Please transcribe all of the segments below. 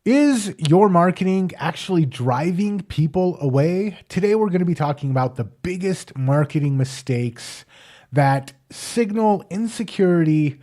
Is your marketing actually driving people away? Today, we're going to be talking about the biggest marketing mistakes that signal insecurity,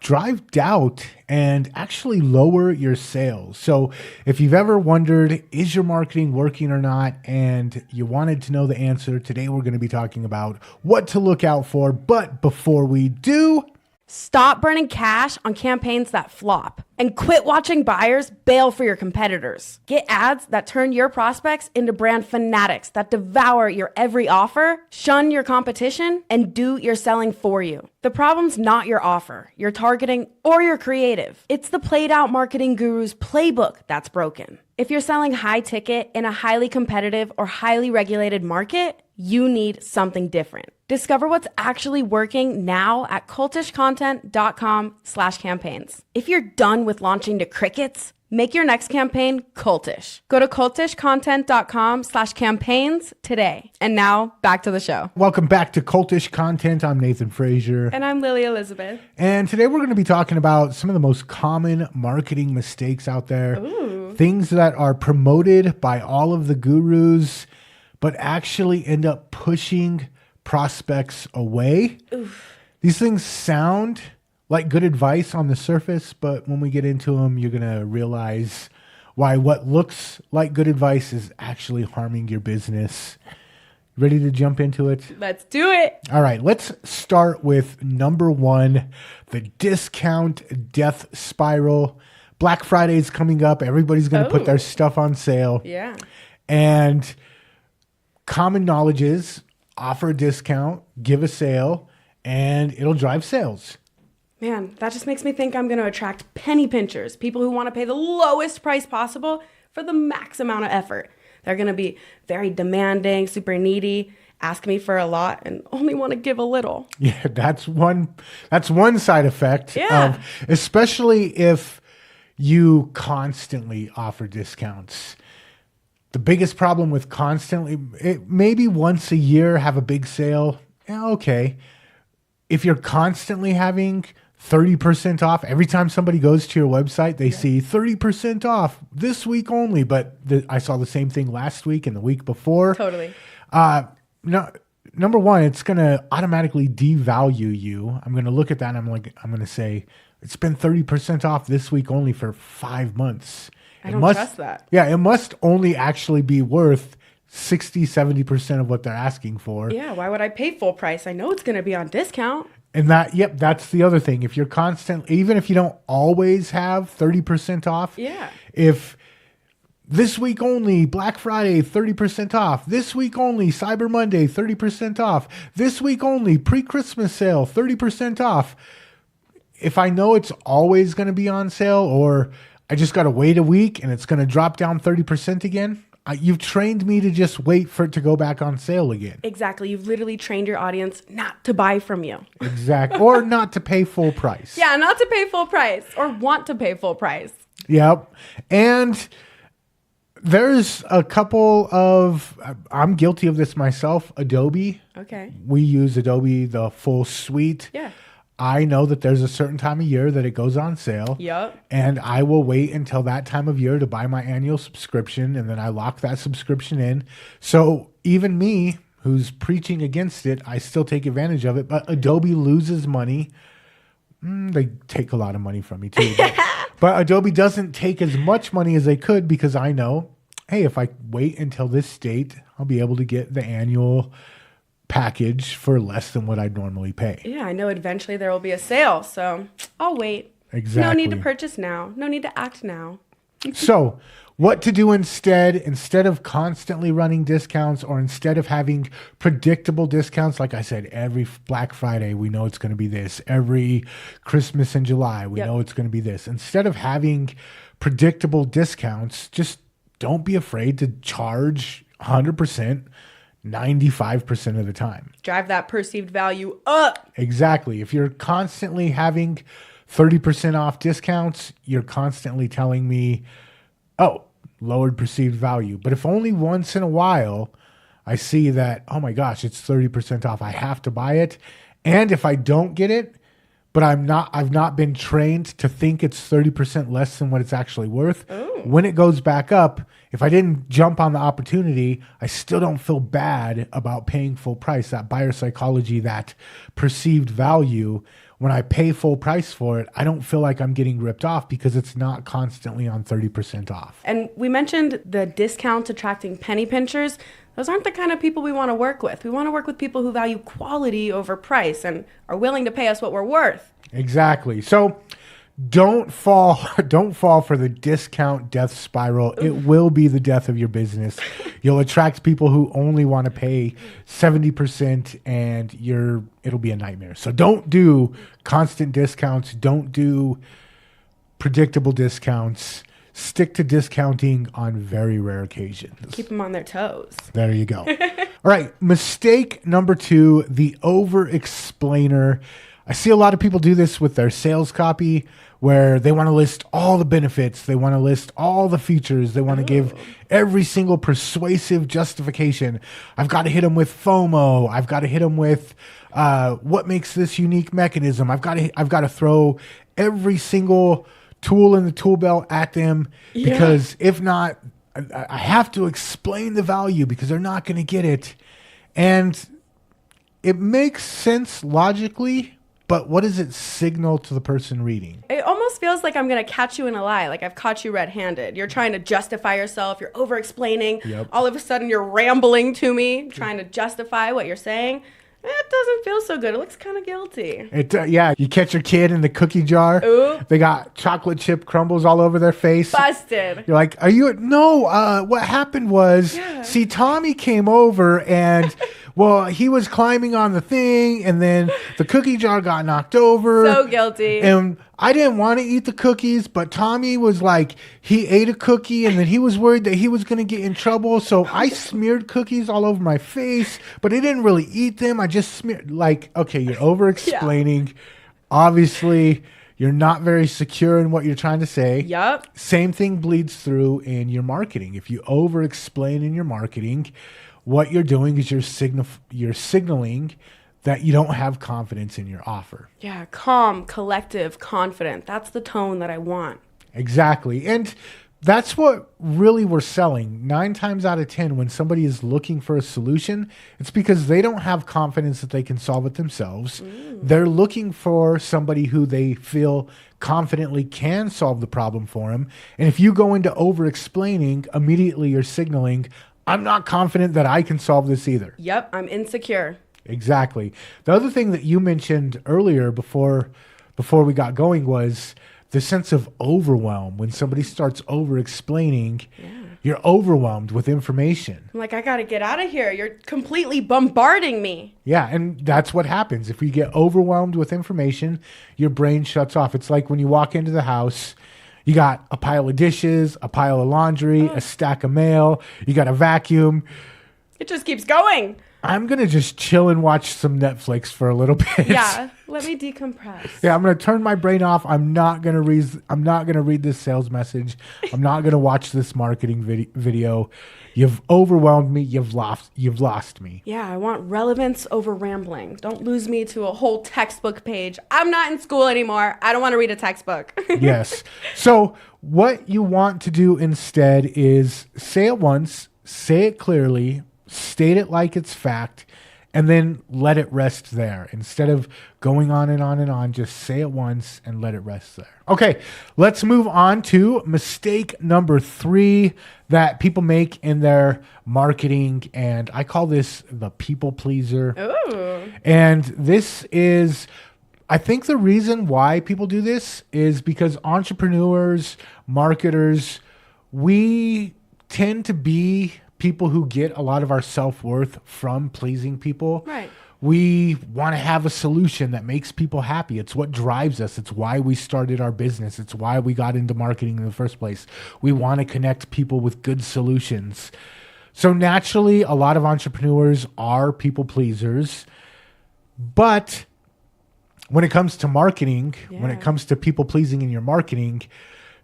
drive doubt, and actually lower your sales. So, if you've ever wondered, is your marketing working or not, and you wanted to know the answer, today we're going to be talking about what to look out for. But before we do, stop burning cash on campaigns that flop and quit watching buyers bail for your competitors. Get ads that turn your prospects into brand fanatics that devour your every offer, shun your competition, and do your selling for you. The problem's not your offer, your targeting, or your creative. It's the played out marketing guru's playbook that's broken. If you're selling high ticket in a highly competitive or highly regulated market, you need something different. Discover what's actually working now at cultishcontent.com/campaigns. If you're done with launching to crickets, make your next campaign cultish. Go to cultishcontent.com/campaigns today. And now back to the show. welcome back to Cultish Content. I'm Nathan Frazier. And I'm Lily Elizabeth. And today we're going to be talking about some of the most common marketing mistakes out there. Ooh. Things that are promoted by all of the gurus, but actually end up pushing prospects away. Oof. These things sound like good advice on the surface, but when we get into them, you're going to realize why what looks like good advice is actually harming your business. Ready to jump into it? Let's do it. All right, let's start with number one, the discount death spiral. Black Friday is coming up. Everybody's going to put their stuff on sale. Yeah. And common knowledge is offer a discount, give a sale, and it'll drive sales. Man, that just makes me think I'm going to attract penny pinchers, people who want to pay the lowest price possible for the max amount of effort. They're going to be very demanding, super needy, ask me for a lot, and only want to give a little. Yeah, that's one side effect Yeah. of, especially if you constantly offer discounts. The biggest problem with constantly, maybe once a year have a big sale. Yeah, okay. If you're constantly having 30% off, every time somebody goes to your website, they see 30% off this week only. But I saw the same thing last week and the week before. Totally. No, number one, it's going to automatically devalue you. I'm going to look at that and I'm going to say, it's been 30% off this week only for 5 months. I don't trust that. Yeah, it must only actually be worth 60, 70% of what they're asking for. Yeah, why would I pay full price? I know it's going to be on discount. And that's the other thing. If you're even if you don't always have 30% off. Yeah. If this week only, Black Friday, 30% off. This week only, Cyber Monday, 30% off. This week only, pre-Christmas sale, 30% off. If I know it's always going to be on sale, or I just got to wait a week and it's going to drop down 30% again, you've trained me to just wait for it to go back on sale again. Exactly. You've literally trained your audience not to buy from you. Exactly. Or not to pay full price. Yeah, not to pay full price or want to pay full price. Yep. And there's a couple of, I'm guilty of this myself, Adobe. Okay. We use Adobe, the full suite. Yeah. I know that there's a certain time of year that it goes on sale. Yep. And I will wait until that time of year to buy my annual subscription, and then I lock that subscription in. So even me, who's preaching against it, I still take advantage of it. But Adobe loses money. They take a lot of money from me too. But Adobe doesn't take as much money as they could, because I know, hey, if I wait until this date, I'll be able to get the annual package for less than what I'd normally pay. Yeah, I know eventually there will be a sale, so I'll wait. Exactly. No need to purchase now. No need to act now. So what to do instead of constantly running discounts, or instead of having predictable discounts. Like I said, every Black Friday, we know it's going to be this. Every Christmas in July, we know it's going to be this. Instead of having predictable discounts, just don't be afraid to charge 100%. 95% of the time. Drive that perceived value up. Exactly. If you're constantly having 30% off discounts, you're constantly telling me, oh, lowered perceived value. But if only once in a while I see that, oh my gosh, it's 30% off, I have to buy it. And if I don't get it, but I've not been trained to think it's 30% less than what it's actually worth. Ooh. When it goes back up, if I didn't jump on the opportunity, I still don't feel bad about paying full price. That buyer psychology, that perceived value, when I pay full price for it, I don't feel like I'm getting ripped off because it's not constantly on 30% off. And we mentioned the discount attracting penny pinchers. Those aren't the kind of people we want to work with. We want to work with people who value quality over price and are willing to pay us what we're worth. Exactly. So don't fall for the discount death spiral. It will be the death of your business. You'll attract people who only want to pay 70% and it'll be a nightmare. So don't do constant discounts. Don't do predictable discounts. Stick to discounting on very rare occasions. Keep them on their toes. There you go. All right. Mistake number 2, the over-explainer. I see a lot of people do this with their sales copy where they want to list all the benefits. They want to list all the features. They want to give every single persuasive justification. I've got to hit them with FOMO. I've got to hit them with what makes this unique mechanism. I've got to throw every single tool in the tool belt at them because if not, I have to explain the value because they're not going to get it. And it makes sense logically, but what does it signal to the person reading? It almost feels like I'm going to catch you in a lie. Like I've caught you red-handed. You're trying to justify yourself. You're over-explaining. Yep. All of a sudden you're rambling to me, trying to justify what you're saying. It doesn't feel so good. It looks kind of guilty. You catch your kid in the cookie jar. Ooh. They got chocolate chip crumbles all over their face. Busted. You're like, no, what happened was, see, Tommy came over and, well, he was climbing on the thing and then the cookie jar got knocked over. So guilty. And I didn't want to eat the cookies, but Tommy was like, he ate a cookie and then he was worried that he was going to get in trouble. So I smeared cookies all over my face, but I didn't really eat them. I just smeared, like, okay, you're over explaining. Yeah. Obviously, you're not very secure in what you're trying to say. Yep. Same thing bleeds through in your marketing. If you over explain in your marketing, what you're doing is you're signaling that you don't have confidence in your offer. Yeah, calm, collective, confident. That's the tone that I want. Exactly. And that's what really we're selling. 9 times out of 10, when somebody is looking for a solution, it's because they don't have confidence that they can solve it themselves. They're looking for somebody who they feel confidently can solve the problem for them. And if you go into over-explaining, immediately you're signaling, I'm not confident that I can solve this either. Yep, I'm insecure. Exactly. The other thing that you mentioned earlier before we got going was the sense of overwhelm. When somebody starts over-explaining, you're overwhelmed with information. I'm like, I got to get out of here. You're completely bombarding me. Yeah, and that's what happens. If you get overwhelmed with information, your brain shuts off. It's like when you walk into the house, you got a pile of dishes, a pile of laundry, a stack of mail, you got a vacuum. It just keeps going. I'm going to just chill and watch some Netflix for a little bit. Yeah, let me decompress. Yeah, I'm going to turn my brain off. I'm not going to read this sales message. I'm not going to watch this marketing video. You've overwhelmed me. You've lost me. Yeah, I want relevance over rambling. Don't lose me to a whole textbook page. I'm not in school anymore. I don't want to read a textbook. Yes. So what you want to do instead is say it once, say it clearly, state it like it's fact, and then let it rest there. Instead of going on and on and on, just say it once and let it rest there. Okay, let's move on to mistake number 3 that people make in their marketing. And I call this the people pleaser. Ooh. And this is, I think the reason why people do this is because entrepreneurs, marketers, we tend to be people who get a lot of our self-worth from pleasing people. Right. We want to have a solution that makes people happy. It's what drives us. It's why we started our business. It's why we got into marketing in the first place. We want to connect people with good solutions. So naturally, a lot of entrepreneurs are people pleasers. But when it comes to marketing, when it comes to people pleasing in your marketing,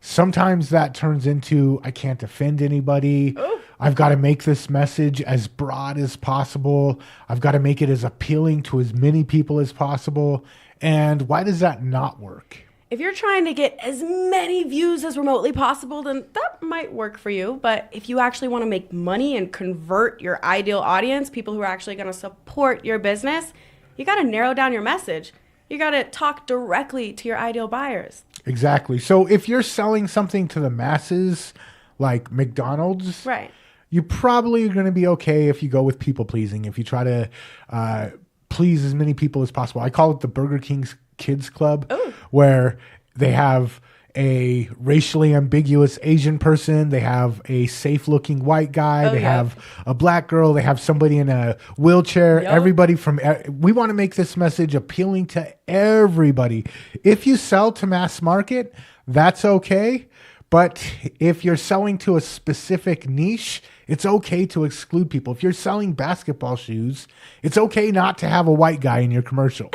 sometimes that turns into, I can't offend anybody. Ooh. I've got to make this message as broad as possible. I've got to make it as appealing to as many people as possible. And why does that not work? If you're trying to get as many views as remotely possible, then that might work for you. But if you actually want to make money and convert your ideal audience, people who are actually going to support your business, you got to narrow down your message. You got to talk directly to your ideal buyers. Exactly. So if you're selling something to the masses, like McDonald's, Right. you probably are going to be okay if you go with people pleasing, if you try to please as many people as possible. I call it the Burger King's Kids Club, where they have a racially ambiguous Asian person, they have a safe-looking white guy, they have a black girl, they have somebody in a wheelchair, everybody from... We want to make this message appealing to everybody. If you sell to mass market, that's okay. But if you're selling to a specific niche, it's okay to exclude people. If you're selling basketball shoes, it's okay not to have a white guy in your commercial.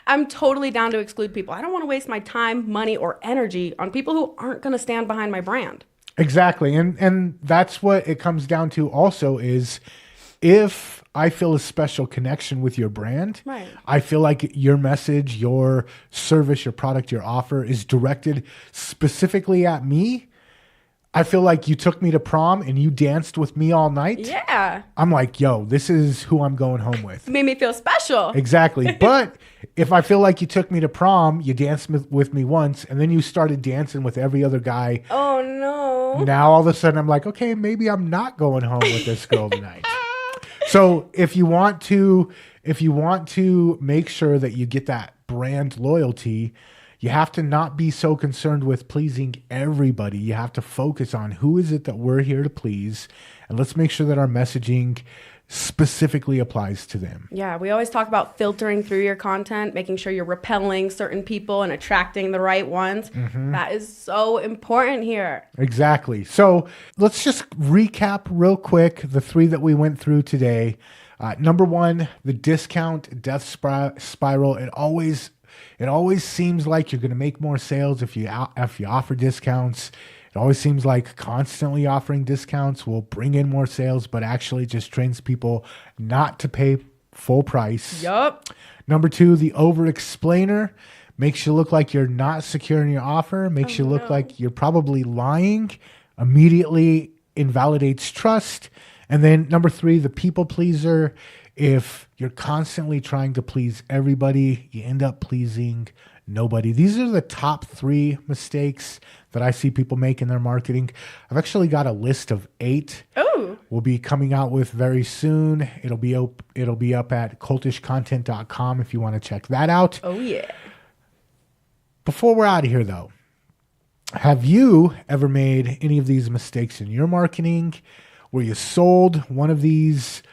I'm totally down to exclude people. I don't want to waste my time, money, or energy on people who aren't going to stand behind my brand. Exactly. And that's what it comes down to also is if I feel a special connection with your brand, right. I feel like your message, your service, your product, your offer is directed specifically at me. I feel like you took me to prom and you danced with me all night. Yeah. I'm like, yo, this is who I'm going home with. It made me feel special. Exactly. But if I feel like you took me to prom, you danced with me once, and then you started dancing with every other guy. Oh, no. Now all of a sudden I'm like, okay, maybe I'm not going home with this girl tonight. So if you want to make sure that you get that brand loyalty, you have to not be so concerned with pleasing everybody. You have to focus on who is it that we're here to please, and let's make sure that our messaging specifically applies to them. Yeah, we always talk about filtering through your content, making sure you're repelling certain people and attracting the right ones. That is so important here. Exactly. So let's just recap real quick the 3 that we went through today. Number 1, the discount death spiral. It always seems like you're going to make more sales if you offer discounts. It always seems like constantly offering discounts will bring in more sales, but actually just trains people not to pay full price. Yup. Number 2, the over-explainer makes you look like you're not secure in your offer, makes you look like you're probably lying, immediately invalidates trust. And then number 3, the people pleaser. If you're constantly trying to please everybody, you end up pleasing nobody. These are the top 3 mistakes that I see people make in their marketing. I've actually got a list of 8. Oh. We'll be coming out with very soon. It'll be up at cultishcontent.com if you want to check that out. Oh, yeah. Before we're out of here, though, have you ever made any of these mistakes in your marketing where you sold one of these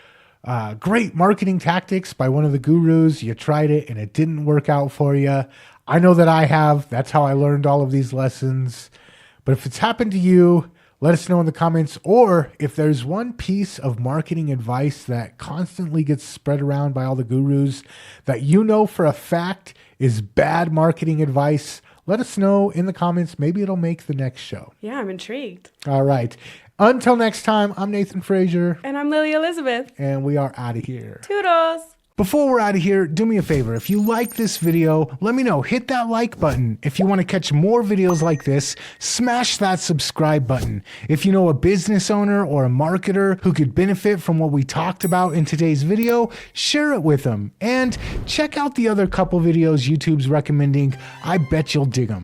great marketing tactics by one of the gurus? You tried it and it didn't work out for you. I know that I have. That's how I learned all of these lessons. But if it's happened to you, let us know in the comments. Or if there's one piece of marketing advice that constantly gets spread around by all the gurus that you know for a fact is bad marketing advice, let us know in the comments. Maybe it'll make the next show. Yeah, I'm intrigued. All right. Until next time, I'm Nathan Frazier. And I'm Lily Elizabeth. And we are out of here. Toodles. Before we're out of here, do me a favor. If you like this video, let me know. Hit that like button. If you want to catch more videos like this, smash that subscribe button. If you know a business owner or a marketer who could benefit from what we talked about in today's video, share it with them. And check out the other couple videos YouTube's recommending. I bet you'll dig them.